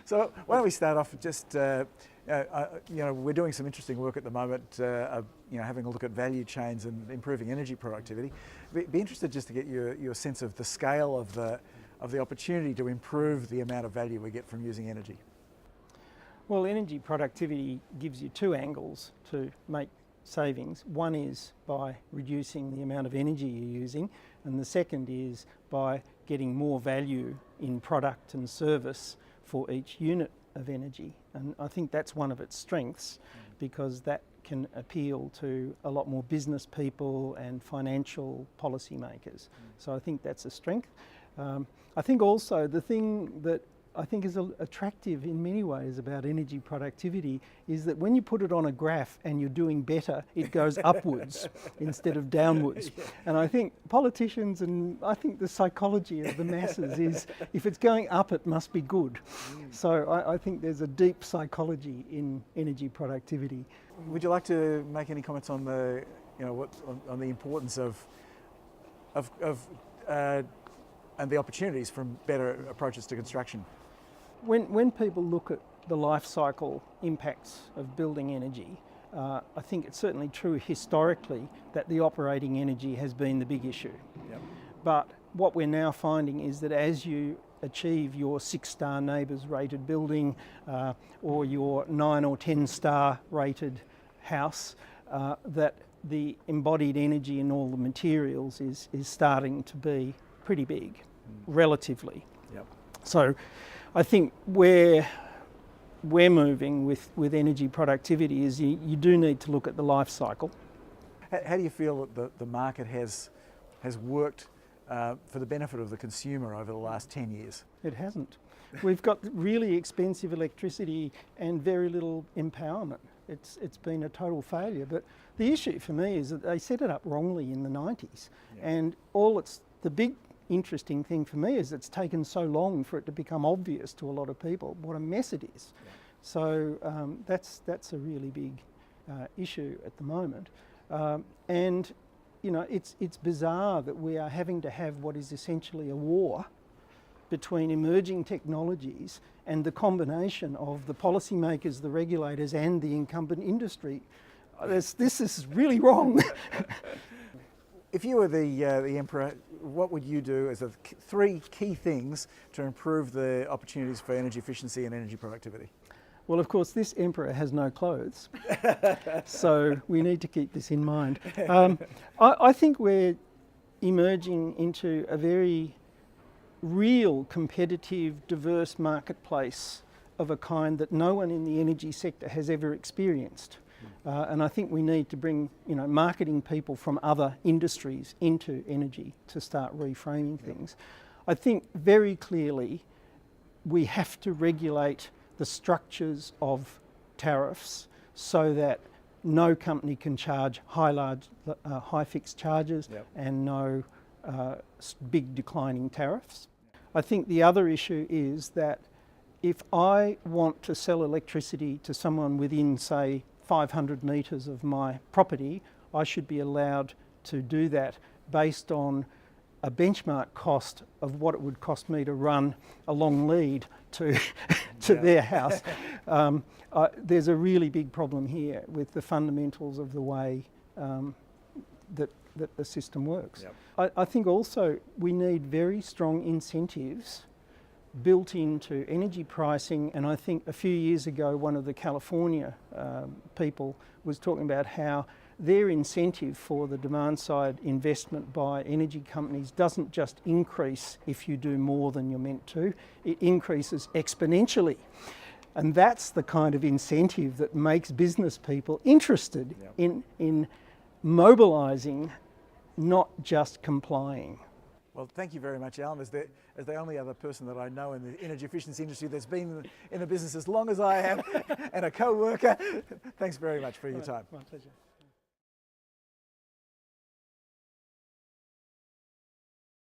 So why don't we start off with just, we're doing some interesting work at the moment, having a look at value chains and improving energy productivity. Be interested just to get your sense of the scale of the opportunity to improve the amount of value we get from using energy. Well, energy productivity gives you two angles to make savings. One is by reducing the amount of energy you're using, and the second is by getting more value in product and service for each unit of energy. And I think that's one of its strengths, because that can appeal to a lot more business people and financial policymakers. So I think that's a strength. I think also the thing that I think is attractive in many ways about energy productivity is that when you put it on a graph and you're doing better, it goes upwards instead of downwards. Yeah. And I think politicians and I think the psychology of the masses is if it's going up, it must be good. So I think there's a deep psychology in energy productivity. Would you like to make any comments on the, on the importance of and the opportunities from better approaches to construction? When people look at the life cycle impacts of building energy, I think it's certainly true historically that the operating energy has been the big issue. Yep. But what we're now finding is that as you achieve your 6-star neighbours rated building or your 9 or 10-star rated house, that the embodied energy in all the materials is starting to be pretty big, relatively. Yep. So I think where we're moving with energy productivity is you do need to look at the life cycle. How do you feel that the market has worked for the benefit of the consumer over the last 10 years? It hasn't. We've got really expensive electricity and very little empowerment. It's been a total failure. But the issue for me is that they set it up wrongly in the 90s. Yeah. And the big interesting thing for me is it's taken so long for it to become obvious to a lot of people what a mess it is. Yeah. So that's a really big issue at the moment. And it's bizarre that we are having to have what is essentially a war between emerging technologies and the combination of the policymakers, the regulators and the incumbent industry. This is really wrong. If you were the emperor, what would you do as the 3 key things to improve the opportunities for energy efficiency and energy productivity? Well, of course, this emperor has no clothes, so we need to keep this in mind. I think we're emerging into a very real, competitive, diverse marketplace of a kind that no one in the energy sector has ever experienced. And I think we need to bring, marketing people from other industries into energy to start reframing things. I think very clearly we have to regulate the structures of tariffs so that no company can charge high fixed charges. Yep. And no big declining tariffs. I think the other issue is that if I want to sell electricity to someone within, say, 500 metres of my property, I should be allowed to do that based on a benchmark cost of what it would cost me to run a long lead to their house. There's a really big problem here with the fundamentals of the way that the system works. Yep. I think also we need very strong incentives built into energy pricing, and I think a few years ago one of the California people was talking about how their incentive for the demand side investment by energy companies doesn't just increase if you do more than you're meant to, it increases exponentially. And that's the kind of incentive that makes business people interested. Yep. in mobilising, not just complying. Well, thank you very much, Alan. As the only other person that I know in the energy efficiency industry that's been in the business as long as I have and a co-worker, thanks very much for your time. My pleasure.